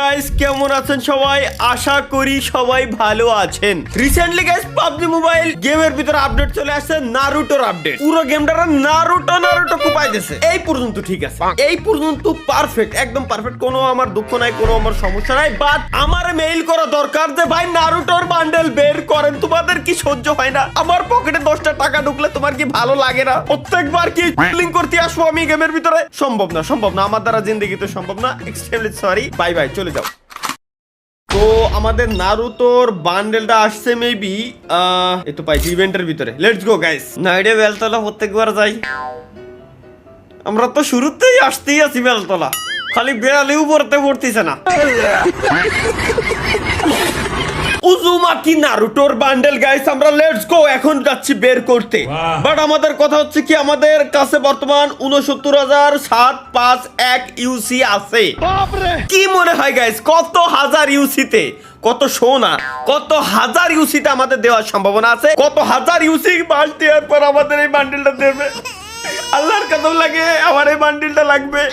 Guys কেমন আছেন সবাই? আশা করি সবাই ভালো আছেন। রিসেন্টলি গাইস পাবজি মোবাইল গেমের ভিতরে আপডেট চলে আসছে, নারুটোর আপডেট। পুরো গেমটা নারুটো কুপাই দিয়েছে। এই পর্যন্ত ঠিক আছে, এই পর্যন্ত পারফেক্ট, একদম পারফেক্ট। কোনো আমার দুঃখ নাই, কোনো আমার সমস্যা নাই। বাট আমার মেইল করা দরকার যে ভাই নারুটোর বান্ডেল বের করেন। তোমাদের কি সহ্য হয় না? আমার পকেটে 10টা টাকা ঢুকলে তোমার কি ভালো লাগে না? প্রত্যেকবার কি লিংক করতে আসবো আমি গেমের ভিতরে? সম্ভব না, সম্ভব না, আমার দ্বারা জিন্দেগিতে সম্ভব না। এক্সট্রিমলি সরি, বাই বাই, চলে যাও। তো আমাদের নারুতোর বান্ডেলটা আসছে মেবি এই তো পাইছি ইভেন্টের ভিতরে। Let's go guys. নাইডে বেলতলা প্রত্যেকবার যাই, আমরা তো শুরুতেই আসতেই আছি বেলতলা, খালি বেড়ালেও পড়তে পড়তেছে না। উজুমাকি নারুটোর বান্ডেল গাইস, আমরা লেটস গো এখন যাচ্ছি বের করতে। বাট আমাদের কথা হচ্ছে কি, আমাদের কাছে বর্তমান 69,751 ইউসি আছে। কি মনে হয় গাইস, কত হাজার ইউসিতে, কত সোনা, কত হাজার ইউসিতে আমাদের দেওয়ার সম্ভাবনা আছে? কত হাজার ইউসি বাস দেওয়ার পর আমাদের এই বান্ডেলটা দেবে? আল্লাহর কসম লাগে আমার এই বান্ডেলটা লাগবে।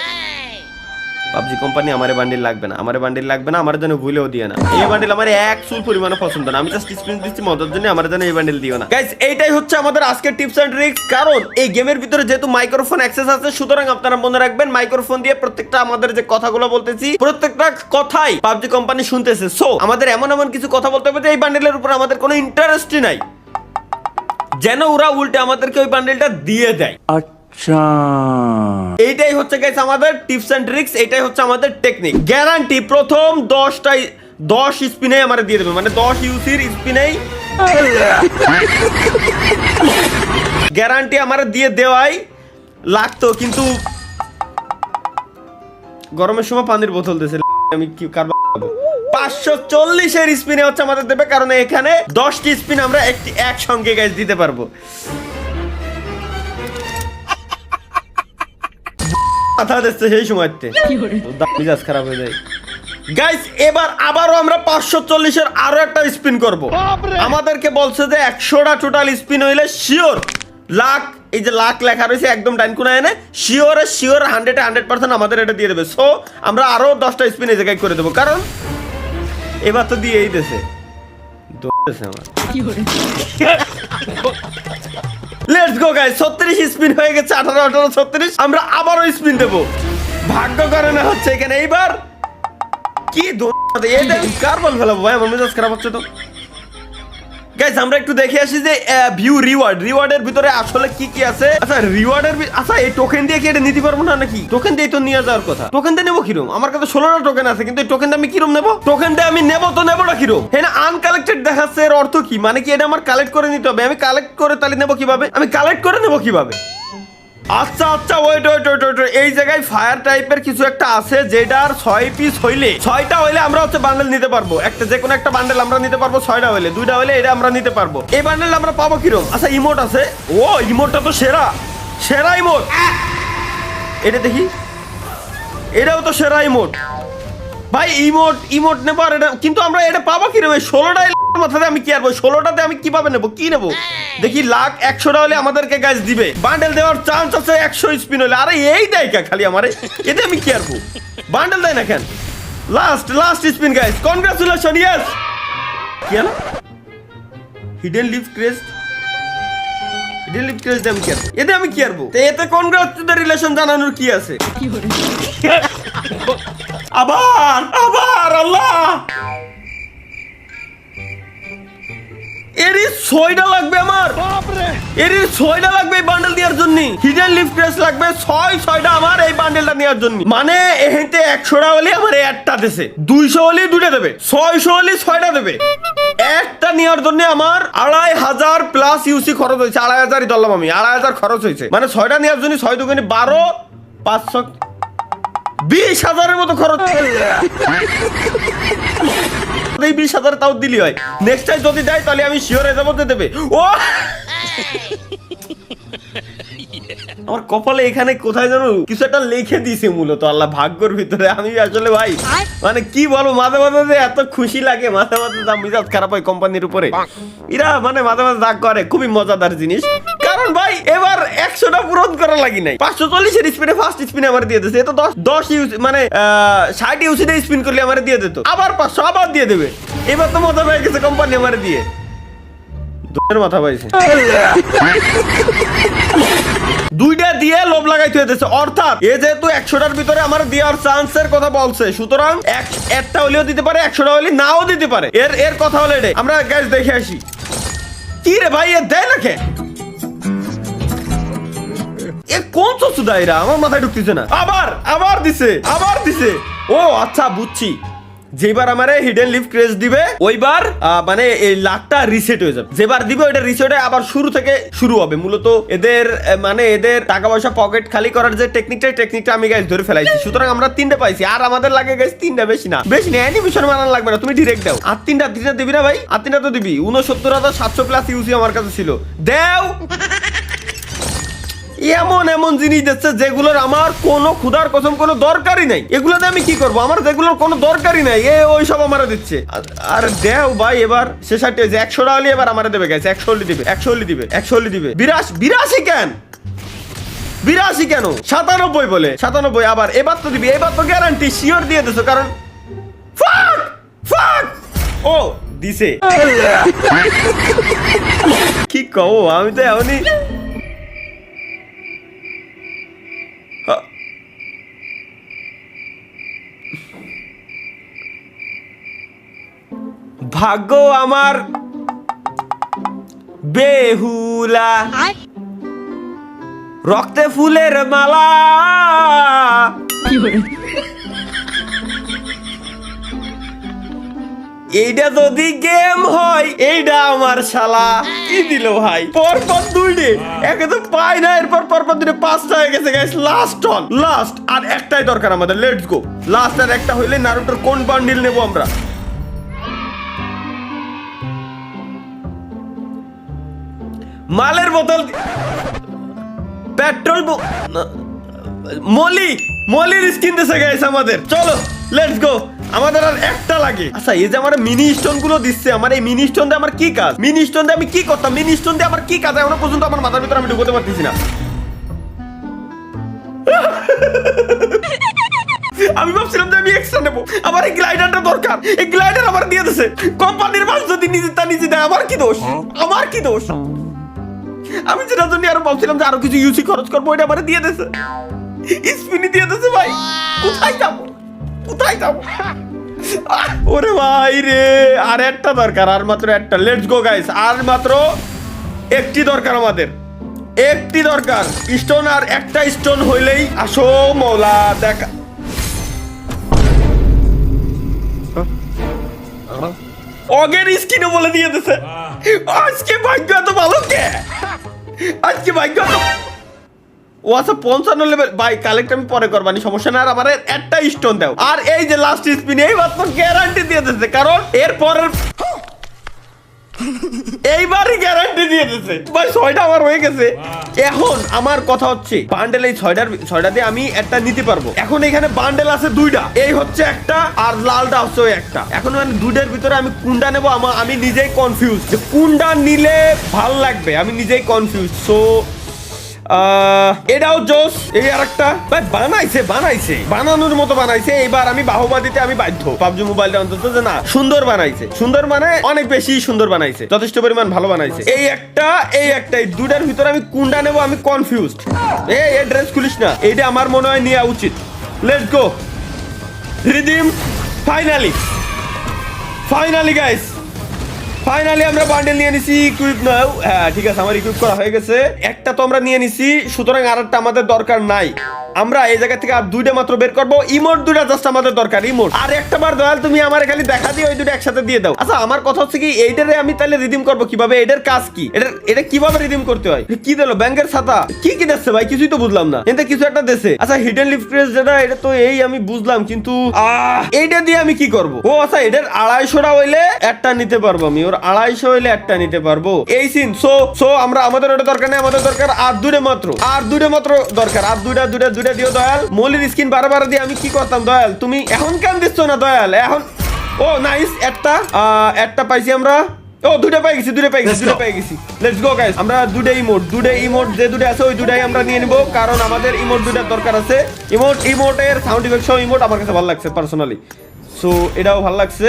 পাবজি কোম্পানি আমার বান্ডিল লাগবে না, আমার বান্ডিল লাগবে না, আমার জন্য ভুলেও দিও না। এই বান্ডিল আমার এক চুল পরিমাণে পছন্দ না, আমি জাস্ট স্ক্রিন দিচ্ছি মজার জন্য, আমার জন্য এই বান্ডিল দিও না গাইস। এইটাই হচ্ছে আমাদের আজকের টিপস এন্ড ট্রিক্স। কারণ এই গেমের ভিতরে যেহেতু মাইক্রোফোন অ্যাক্সেস আছে, সুতরাং আপনারা মনে রাখবেন মাইক্রোফোন দিয়ে প্রত্যেকটা আমাদের যে কথাগুলো বলতেছি, প্রত্যেকটা কথাই পাবজি কোম্পানি শুনতেছে। সো আমাদের এমন এমন কিছু কথা বলতে হবে যে এই বান্ডিলের উপর আমাদের কোনো ইন্টারেস্টই নাই, যেন ওরা উল্টে আমাদেরকে ওই বান্ডিলটা দিয়ে দেয়। এইটাই হচ্ছে গাইস আমাদের টিপস এন্ড ট্রিক্স, এইটাই হচ্ছে আমাদের টেকনিক। গ্যারান্টি প্রথম 10 স্পিনে আমারে দিয়ে দেবে, মানে 10 ইউসির স্পিনেই গ্যারান্টি আমারে দিয়ে দেওয়াই লাগতো। কিন্তু গরমের সময় পানির বোতল দিয়েছে, আমি কি কারবার 540 এর স্পিনে হচ্ছে আমাদের দেবে, কারণ এখানে 10টি স্পিন আমরা একসঙ্গে গাইস দিতে পারবো। কথা দিচ্ছে সেই সময়তে মিজাজ খারাপ হয়ে যায় গাইস। এবার আবারও আমরা 540 এর আরো একটা স্পিন করব। আমাদেরকে বলছে যে 100টা টোটাল স্পিন হইলে শিওর লাখ, এই যে লাখ লেখা রয়েছে একদম ডান কোনায় এনে, শিওর 100% আমাদের এটা দিয়ে দেবে। সো আমরা আরো 10টা স্পিন এই জায়গায় করে দেবো, কারণ এবার তো দিয়েই দিয়েছে আমার। লেটস গো গাইস, 36 স্পিন হয়ে গেছে, 18 36। আমরা আবারও স্পিন দেবো, ভাগ্য করে না হচ্ছে এখানে। এইবার কি কার বল ফেলাবো ভাই, আমার মেজাজ খারাপ হচ্ছে তো গাইস। আমরা একটু দেখে আসি যে ভিউ রিওয়ার্ডের ভিতরে আসলে কি কি আছে। আচ্ছা রিওয়ার্ডের, আচ্ছা এই টোকেন দিয়ে কি এটা নিতে পারবো না নাকি? টোকেন দিয়ে তো নিয়ে যাওয়ার কথা। টোকেন দিয়ে নেবো কিরম? আমার কাছে 16টা টোকেন আছে, কিন্তু এই টোকেন দিয়ে আমি কিরম নেবো? টোকেন দিয়ে আমি নেবো তো নেবো না কিরম? হ্যাঁ, আনকালেক্টেড দেখাচ্ছে, এর অর্থ কি? মানে কি এটা আমার কালেক্ট করে নিতে হবে? আমি কালেক্ট করে তাহলে নেবো কিভাবে? আমি কালেক্ট করে নেবো কিভাবে? আচ্ছা ওয়েট, এই জায়গায় ফায়ার টাইপের কিছু একটা আছে, যেটার 6 পিস হইলে, 6টা হইলে আমরা হচ্ছে বান্ডেল নিতে পারবো। একটা যে কোনো একটা বান্ডেল আমরা নিতে পারবো 6টা হইলে, 2টা হইলে এটা আমরা নিতে পারবো। এই বান্ডেল আমরা পাবো কিরম? আচ্ছা ইমোট আছে, ও ইমোটটা তো সেরা ইমোট, এটা দেখি, এটাও তো সেরা ইমোট ভাই। ইমোট নেবো, আর এটা কিন্তু আমরা এটা পাবো কিরম? 16টা মাথাতে আমি কি আরবো? 16টাতে আমি কিভাবে নেবো, কি নেবো দেখি? লাখ 100টা হলে আমাদেরকে গাইস দিবে, বান্ডেল দেওয়ার চান্স আছে 100 স্পিন হলে। আরে এই দেয় খালি আমারে, এতে আমি কি আরবো? বান্ডেল দেয় না কেন? Last spin guys, congratulation, yes. কি হলো? হিডেন লিভ ক্রেস্ট আমি কি আরবো? এতে আমি কি আরবো? এতে কনগ্রাচুলেশন জানানোর কি আছে? আবার আল্লাহ, এরই 6টা লাগবে আমার, এরই 6টা লাগবে এই বান্ডেল দেওয়ার জন্য। হিডেন লিফ ক্রেস্ট লাগবে 6টা আমার এই বান্ডেলটা নেওয়ার জন্য। মানে এখানে 100টা হলে আমার একটা দেশে, 200 হলে 2টা দেবে, 600 হলে 6টা দেবে। একটা নেওয়ার জন্য আমার 2500 প্লাস ইউসি খরচ হয়েছে। 2500ই ধরলাম আমি, 2500 খরচ হয়েছে। মানে 6টা নেওয়ার জন্য 6 দুগুণে 12, 500, 20,000-এর মতো খরচ। এই 20,000 তাও দিলি হয়। নেক্সট টাইম যদি দেয় তাহলে আমি শিওর হয়ে যাবো দেবে। ও আমার কপালে এখানে কোথায় জানো কিছু একটা লিখে দিয়েছে, মূলত আল্লাহ ভাগ্যর ভিতরে। আমি আসলে ভাই মানে কি বলবো, মাঝে মাঝে এত খুশি লাগে, মাঝে মাঝে মিজাজ খারাপ হয় কোম্পানির উপরে। এরা মানে মাঝে মাঝে রাগ করে, খুবই মজাদার জিনিস। কারণ ভাই এবার 100টা পূরণ করা লাগি নাই 540 এর স্পিনে ফার্স্ট স্পিনে আমার দিয়ে দিয়েছে। এ তো 10 ইউজ মানে 60 ইউসিতে স্পিন করলে আমার দিয়ে দিত, আবার 500 আবার দিয়ে দেবে। এবার তো মজা পেয়ে গেছে কোম্পানি আমার দিয়ে, দুধের মাথা পাইছে। দুইটা দিয়ে লোভ লাগাইতে হইতেছে, অর্থাৎ এ যেহেতু 100টার ভিতরে আমার দেওয়ার চান্সের কথা বলছে, সুতরাং একটা হলেও দিতে পারে, 100টা হলে নাও দিতে পারে। এর কথা হলো এটাই। আমরা গাইস দেখে আসি কি রে ভাই, এ দেয় না কে? এ কোন সুদাইরা আমার মাথায় ঢুকতেছে না। আবার দিছে। ও আচ্ছা বুঝছি, যেবার আমারে হিডেন লিফ ক্রেজ দিবে ওইবার মানে এই লাখটা রিসেট হয়ে যাবে। যেবার দিবে ওইটা রিসেট হয়ে আবার শুরু থেকে শুরু হবে। মূলত এদের মানে এদের টাকা পয়সা পকেট খালি করার যে টেকনিকটা আমি গাইস ধরে ফেলাইছি। সুতরাং আমরা 3টে পাইছি, আর আমাদের লাগে গাইস 3টা, বেশি না অ্যানিমেশন বানানো লাগবে না, তুমি ডিরেক্ট দাও। আর 3টা দিবি না ভাই? আর 3টা তো দিবি। 69,700 প্লাস ইউসি আমার কাছে ছিল, দাও। এমন জিনিস দিচ্ছে যেগুলোর আমার কোনো খুদার কসম কোনো দরকারই নাই। এগুলোতে আমি কি করবো? আমার যেগুলোর কোনো দরকারই নাই ওই সব আমার দিচ্ছে। আর দেও ভাই, এবার শেষাটি হয়েছে 100টা হলে এবার আমার দেবে গেছে। 100 দিবে 82 কেন 97 বলে 97। আবার এবার তো দিবি, এবার তো গ্যারান্টি শিওর দিয়ে দিছো, কারণ ও দিছে। কি কও, আমি তো এমনই ভাগ্য আমার বেহুলা, রক্তে ফুলের মালা, এইটা যদি গেম হয় এইটা আমার শালা কি দিল ভাই। পরপর 2টে একে তো পাই না, এরপর পরপর 2টে 5টা হয়ে গেছে গাইস। লাস্ট আর একটাই দরকার আমাদের, লেটস গো। লাস্ট আর একটা হইলে নারুটোর কোন বান্ডিল নেব আমরা? মালের বোতল, পেট্রোল, মলির স্কিন দিছে গাইস আমাদের। চলো লেটস গো, আমাদের আর একটা লাগে। আচ্ছা এই যে আমার মিনি স্টোন গুলো দিচ্ছে, আমার এই মিনি স্টোন দিয়ে আমার কি কাজ? মিনি স্টোন দিয়ে আমি কি করতাম? মিনি স্টোন দিয়ে আমার কি কাজ এখনো পর্যন্ত আমার মাথার ভিতরে আমি ঢুকতে পারতেছি না। আমি ভাবছিলাম যে আমি এক্সট্রা নেবো, আমার এই গ্লাইডারটা দরকার। এই গ্লাইডার আমার দিয়ে দিছে কোম্পানির মাল, যদি নিজে দেয় আমার কি দোষ? আমি যেটার জন্য আরো ভাবছিলাম যে আরো কিছু ইউসি খরচ করবো, ওইটা আমার দিয়ে দিছে, স্পিনি দিয়ে দিছে ভাই। কোথায় যাবো? ওরে ভাই রে, আর একটা দরকার, আর মাত্র একটা। লেটস গো গাইস, আর মাত্র একটি দরকার আমাদের, একটি দরকার স্টোন। আর একটা স্টোন হইলেই আসো মৌলা দেখা। অগের স্কিনে বলে দিয়ে দিছে। আজকে ভাগ্য এত ভালো কে? আজকে ভাগ্য ও আচ্ছা 55 লেভেল ভাই। কালেক্ট আমি পরে করবানি, সমস্যা না। আর আমার একটা স্টোন দাও। আর এই যে লাস্ট স্পিন, এই মাত্র গ্যারান্টি দিয়ে দিচ্ছে, কারণ এর পরের এইবারই গ্যারান্টি দিয়ে দিচ্ছে ভাই। 6টা আমার হয়ে গেছে। এখন আমার কথা হচ্ছে বান্ডেল এই 6টা দিয়ে আমি একটা নিতে পারবো। এখন এখানে বান্ডেল আছে 2টা, এই হচ্ছে একটা আর লালটা হচ্ছে ওই একটা। এখন মানে 2টার ভিতরে আমি কোনটা নেবো আমি নিজেই কনফিউজ, যে কোনটা নিলে ভাল লাগবে আমি নিজেই কনফিউজ। সো এটাও জোস। এই আর একটা ভাই বানাইছে বানানোর মতো বানাইছে। এইবার আমি বাহবা দিতে আমি বাধ্য। পাবজি মোবাইলটা অন্তত যে না সুন্দর বানাইছে, সুন্দর মানে অনেক বেশি সুন্দর বানাইছে, যথেষ্ট পরিমাণ ভালো বানাইছে। এই একটা এই 2টার ভিতরে আমি কোনটা নেবো আমি কনফিউজড। এই ড্রেস খুলিস না, এইটা আমার মনে হয় নেওয়া উচিত। Let's go, redeem finally guys, finally আমরা বান্ডেল নিয়ে নিছি। ইকুইপ নাও, হ্যাঁ ঠিক আছে, আমার ইকুইপ করা হয়ে গেছে। একটা তো আমরা নিয়ে নিছি, সুতরাং আরেকটা আমাদের দরকার নাই। আমরা এই জায়গা থেকে আর 2টা মাত্র বের করবো। ইমোট 2টা জাস্ট আমাদের দরকার, ইমোট। আর একটা বার দয়াল তুমি আমার খালি দেখা দিয়ে ওই 2টা একসাথে দিয়ে দাও। আচ্ছা আমার কথা হচ্ছে কি, এইটারে আমি তাহলে রিডিম করবো কিভাবে? এটার কাজ কি? এটা কিভাবে রিডিম করতে হয়? কি দিলো? ব্যাংকের ছাতা কি দিচ্ছে ভাই? কিছুই তো বুঝলাম না। এতে কিছু একটা দিছে। আচ্ছা হিডেন লিফ ক্রেজ যেটা, এটা তো এই আমি বুঝলাম, কিন্তু এইটা দিয়ে আমি কি করবো? ও আচ্ছা এটার 250টা হইলে একটা নিতে পারবো আমি, ওর 250 হইলে একটা নিতে পারবো। এই সিন। সো আমরা আমাদের ওটা দরকার নেই, আমাদের দরকার আর 2টা মাত্র দরকার। আর 2টা দিও দয়াল। মলির স্কিন বারবার দিয়ে আমি কি করতাম দয়াল? তুমি এখন কেন দিচ্ছ না দয়াল? এখন ও নাইস, একটা পাইছি আমরা। ও দুটো পেয়ে গেছি লেটস গো গাইস। আমরা দুটো ইমোট যে দুটো আছে ওই দুটাই আমরা নিয়ে নিব, কারণ আমাদের ইমোট দুটার দরকার আছে। ইমোটের সাউন্ড ইফেক্ট সহ ইমোট আমার কাছে ভালো লাগছে পার্সোনালি, সো এটাও ভালো লাগছে।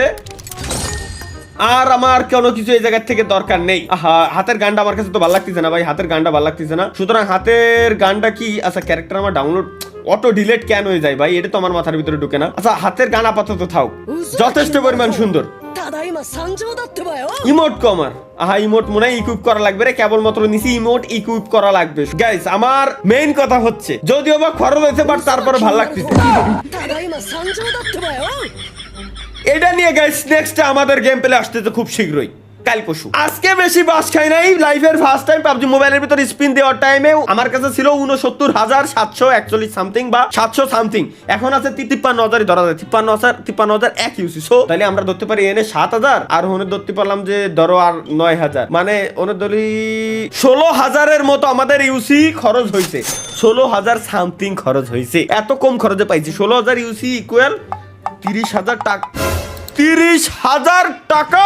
আর আমার কোনো কিছু এই জায়গা থেকে দরকার নেই। হাতের গানটা আমার কাছে তো ভালো লাগতেছে না ভাই, হাতের গানটা ভালো লাগতেছে না। সুতরাং হাতের গানটা কি, আচ্ছা ক্যারেক্টার আমার ডাউনলোড অটো ডিলিট কেন হয়ে যায় ভাই, এটা তো আমার মাথার ভিতরে ঢুকে না। আচ্ছা হাতের গান আপাতত থাক, যথেষ্ট পরিমাণ সুন্দর। ইমোট কমার ইমোট মনে হয় ইকুইপ করা লাগবে রে, কেবলমাত্র নিচে ইমোট ইকুইপ করা লাগবে গাইস। আমার মেইন কথা হচ্ছে যদিও বা খরচ হয়েছে বাট তারপরে ভালো লাগতেছে। এটা নিয়ে গাইস নেক্সট আমাদের গেম প্লে আসতেছে খুব শীঘ্রই, কাল পরশু। আজকে বেশি বাস খাই নাই, লাইফের ফার্স্ট টাইম পাবজি মোবাইলের ভিতর স্পিন দেওয়ার টাইমে আমার কাছে ছিল 69,741 সামথিং বা 700 সামথিং, এখন আছে 53,000 ধরা যায়, 53,000 এক ইউসি। সো তাহলে আমরা ধরতে পারি এনে 7,000 আর ওনে ধরতে পারলাম যে ধরো আর 9,000, মানে ওনে ধরি 16,000-এর মতো আমাদের ইউসি খরচ হয়েছে, 16,000 সামথিং খরচ হয়েছে। এত কম খরচে পাইছি 16,000 ইউসি ইকুয়াল 30,000 টাকা, 30,000 টাকা।